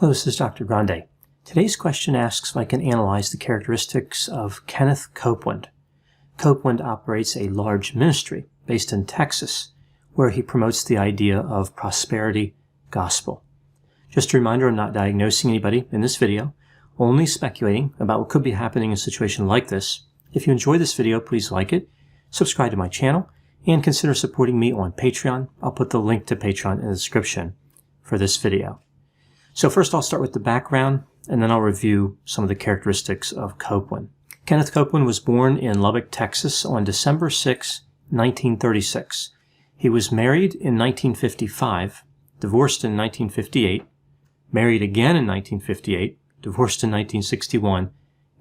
Hello, this is Dr. Grande. Today's question asks if I can analyze the characteristics of Kenneth Copeland. Copeland operates a large ministry based in Texas, where he promotes the idea of prosperity gospel. Just a reminder, I'm not diagnosing anybody in this video, only speculating about what could be happening in a situation like this. If you enjoy this video, please like it, subscribe to my channel, and consider supporting me on Patreon. I'll put the link to Patreon in the description for this video. So first I'll start with the background, and then I'll review some of the characteristics of Copeland. Kenneth Copeland was born in Lubbock, Texas on December 6, 1936. He was married in 1955, divorced in 1958, married again in 1958, divorced in 1961,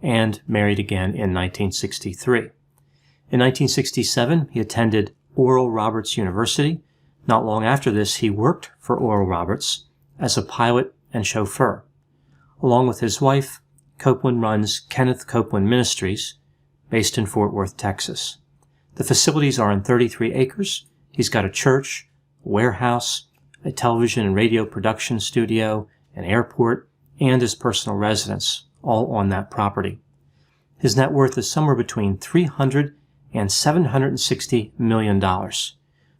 and married again in 1963. In 1967, he attended Oral Roberts University. Not long after this, he worked for Oral Roberts as a pilot and chauffeur. Along with his wife, Copeland runs Kenneth Copeland Ministries, based in Fort Worth, Texas. The facilities are on 33 acres. He's got a church, a warehouse, a television and radio production studio, an airport, and his personal residence, all on that property. His net worth is somewhere between $300 and $760 million.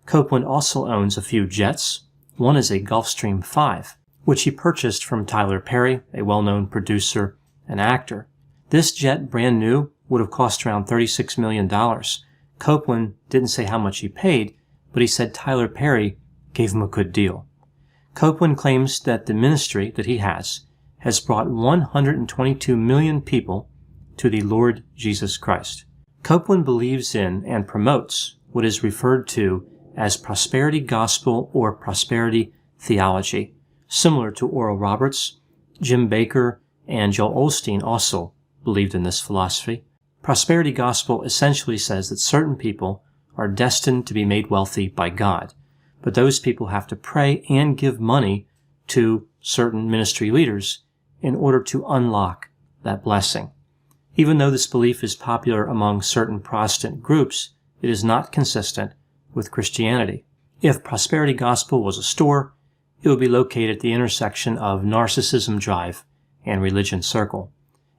Copeland also owns a few jets. One is a Gulfstream 5, which he purchased from Tyler Perry, a well-known producer and actor. This jet, brand new, would have cost around $36 million. Copeland didn't say how much he paid, but he said Tyler Perry gave him a good deal. Copeland claims that the ministry that he has brought 122 million people to the Lord Jesus Christ. Copeland believes in and promotes what is referred to as prosperity gospel or prosperity theology. Similar to Oral Roberts, Jim Bakker and Joel Osteen also believed in this philosophy. Prosperity gospel essentially says that certain people are destined to be made wealthy by God, but those people have to pray and give money to certain ministry leaders in order to unlock that blessing. Even though this belief is popular among certain Protestant groups, it is not consistent with Christianity. If prosperity gospel was a store, it would be located at the intersection of Narcissism Drive and Religion Circle.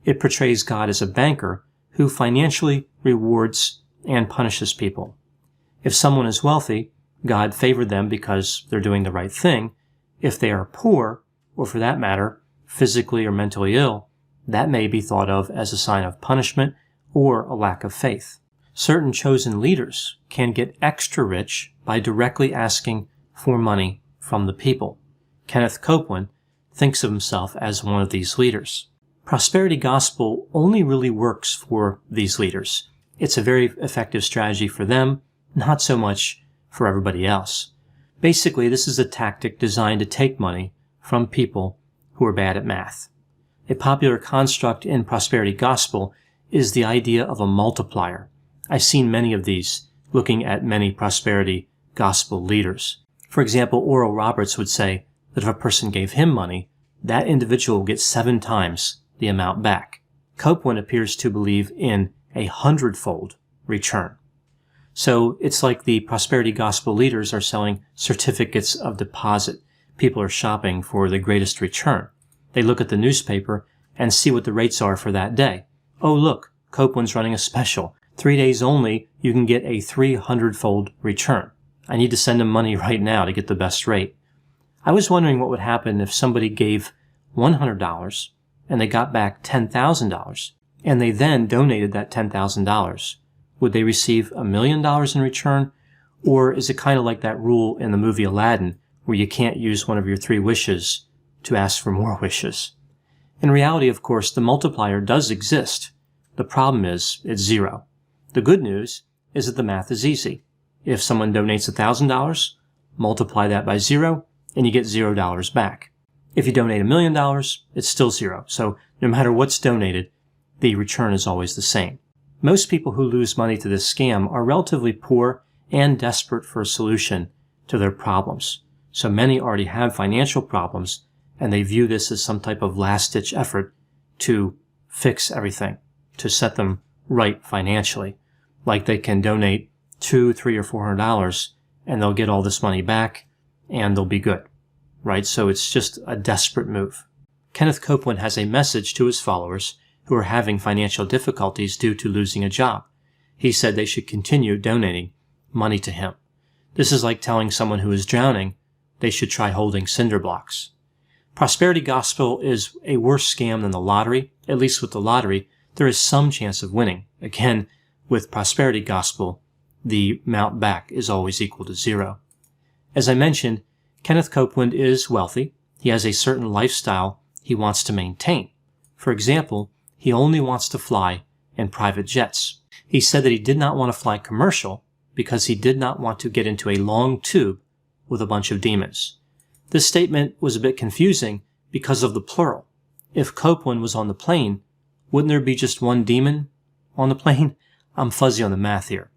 It portrays God as a banker who financially rewards and punishes people. If someone is wealthy, God favored them because they're doing the right thing. If they are poor, or for that matter, physically or mentally ill, that may be thought of as a sign of punishment or a lack of faith. Certain chosen leaders can get extra rich by directly asking for money from the people. Kenneth Copeland thinks of himself as one of these leaders. Prosperity gospel only really works for these leaders. It's a very effective strategy for them, not so much for everybody else. Basically, this is a tactic designed to take money from people who are bad at math. A popular construct in prosperity gospel is the idea of a multiplier. I've seen many of these looking at many prosperity gospel leaders. For example, Oral Roberts would say that if a person gave him money, that individual will get 7 times the amount back. Copeland appears to believe in a 100-fold return. So it's like the prosperity gospel leaders are selling certificates of deposit. People are shopping for the greatest return. They look at the newspaper and see what the rates are for that day. Oh, look, Copeland's running a special. 3 days only, you can get a 300-fold return. I need to send him money right now to get the best rate. I was wondering what would happen if somebody gave $100 and they got back $10,000 and they then donated that $10,000. Would they receive $1 million in return? Or is it kind of like that rule in the movie Aladdin where you can't use one of your 3 wishes to ask for more wishes? In reality, of course, the multiplier does exist. The problem is it's 0. The good news is that the math is easy. If someone donates $1,000, multiply that by 0, and you get $0 back. If you donate $1 million, it's still 0. So no matter what's donated, the return is always the same. Most people who lose money to this scam are relatively poor and desperate for a solution to their problems. So many already have financial problems, and they view this as some type of last-ditch effort to fix everything, to set them right financially. Like they can donate $200, $300, or $400, and they'll get all this money back, and they'll be good, right? So it's just a desperate move. Kenneth Copeland has a message to his followers who are having financial difficulties due to losing a job. He said they should continue donating money to him. This is like telling someone who is drowning they should try holding cinder blocks. Prosperity gospel is a worse scam than the lottery. At least with the lottery, there is some chance of winning. Again, with prosperity gospel, the amount back is always equal to zero. As I mentioned, Kenneth Copeland is wealthy. He has a certain lifestyle he wants to maintain. For example, he only wants to fly in private jets. He said that he did not want to fly commercial because he did not want to get into a long tube with a bunch of demons. This statement was a bit confusing because of the plural. If Copeland was on the plane, wouldn't there be just one demon on the plane? I'm fuzzy on the math here.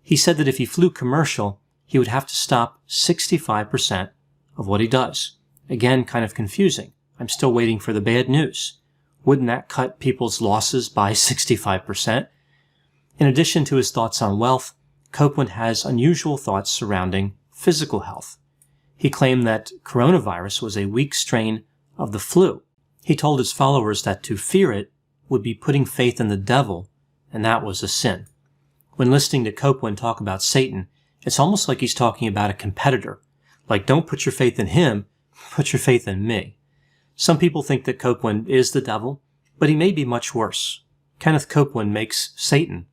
He said that if he flew commercial, he would have to stop 65% of what he does. Again, kind of confusing. I'm still waiting for the bad news. Wouldn't that cut people's losses by 65%? In addition to his thoughts on wealth, Copeland has unusual thoughts surrounding physical health. He claimed that coronavirus was a weak strain of the flu. He told his followers that to fear it would be putting faith in the devil, and that was a sin. When listening to Copeland talk about Satan, it's almost like he's talking about a competitor. Like, don't put your faith in him, put your faith in me. Some people think that Copeland is the devil, but he may be much worse. Kenneth Copeland makes Satan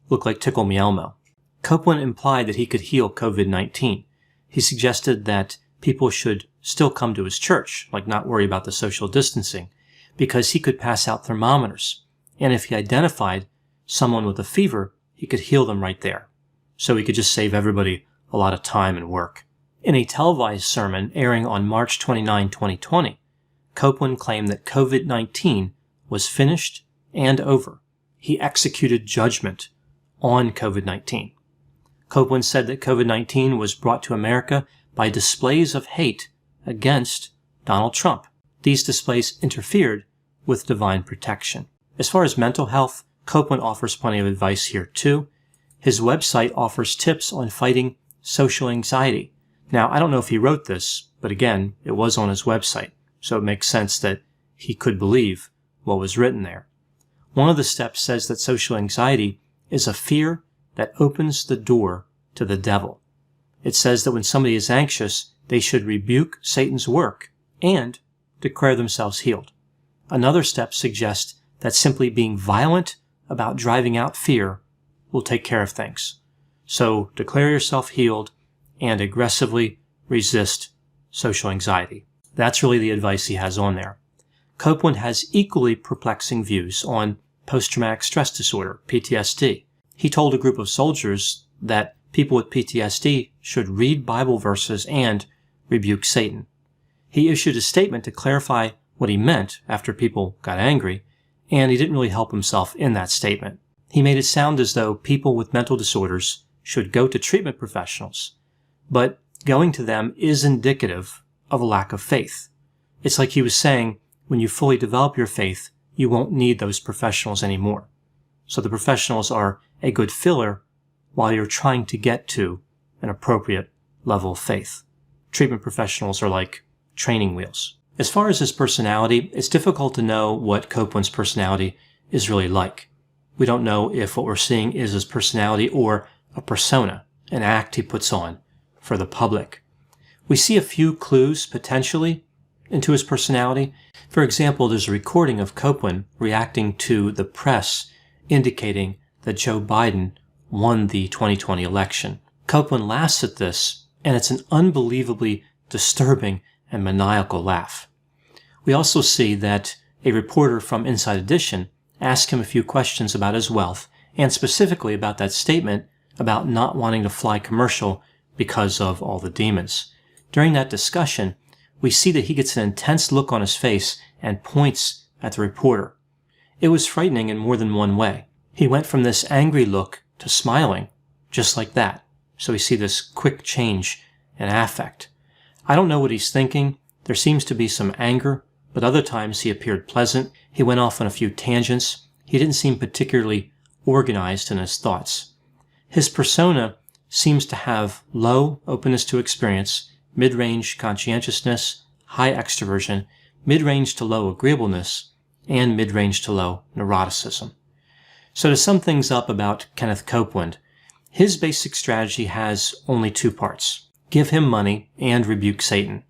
look like Tickle Me Elmo. Copeland implied that he could heal COVID-19. He suggested that people should still come to his church, like not worry about the social distancing, because he could pass out thermometers. And if he identified someone with a fever, he could heal them right there. So he could just save everybody a lot of time and work. In a televised sermon airing on March 29, 2020, Copeland claimed that COVID-19 was finished and over. He executed judgment on COVID-19. Copeland said that COVID-19 was brought to America by displays of hate against Donald Trump. These displays interfered with divine protection. As far as mental health, Copeland offers plenty of advice here too. His website offers tips on fighting social anxiety. Now, I don't know if he wrote this, but again, it was on his website, so it makes sense that he could believe what was written there. One of the steps says that social anxiety is a fear that opens the door to the devil. It says that when somebody is anxious, they should rebuke Satan's work and declare themselves healed. Another step suggests that simply being violent about driving out fear will take care of things. So declare yourself healed and aggressively resist social anxiety. That's really the advice he has on there. Copeland has equally perplexing views on post-traumatic stress disorder, PTSD. He told a group of soldiers that people with PTSD should read Bible verses and rebuke Satan. He issued a statement to clarify what he meant after people got angry, and he didn't really help himself in that statement. He made it sound as though people with mental disorders should go to treatment professionals, but going to them is indicative of a lack of faith. It's like he was saying, when you fully develop your faith, you won't need those professionals anymore. So the professionals are a good filler while you're trying to get to an appropriate level of faith. Treatment professionals are like training wheels. As far as his personality, it's difficult to know what Copeland's personality is really like. We don't know if what we're seeing is his personality or a persona, an act he puts on for the public. We see a few clues, potentially, into his personality. For example, there's a recording of Copeland reacting to the press indicating that Joe Biden won the 2020 election. Copeland laughs at this, and it's an unbelievably disturbing and maniacal laugh. We also see that a reporter from Inside Edition asked him a few questions about his wealth, and specifically about that statement about not wanting to fly commercial because of all the demons. During that discussion, we see that he gets an intense look on his face and points at the reporter. It was frightening in more than one way. He went from this angry look to smiling, just like that. So we see this quick change in affect. I don't know what he's thinking. There seems to be some anger, but other times he appeared pleasant. He went off on a few tangents. He didn't seem particularly organized in his thoughts. His persona seems to have low openness to experience, mid-range conscientiousness, high extroversion, mid-range to low agreeableness, and mid-range to low neuroticism. So to sum things up about Kenneth Copeland, his basic strategy has only two parts: give him money and rebuke Satan.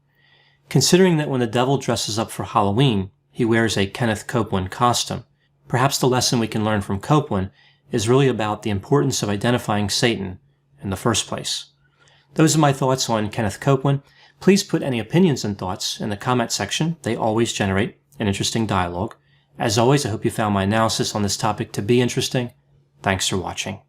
Considering that when the devil dresses up for Halloween, he wears a Kenneth Copeland costume, perhaps the lesson we can learn from Copeland is really about the importance of identifying Satan in the first place. Those are my thoughts on Kenneth Copeland. Please put any opinions and thoughts in the comment section. They always generate an interesting dialogue. As always, I hope you found my analysis on this topic to be interesting. Thanks for watching.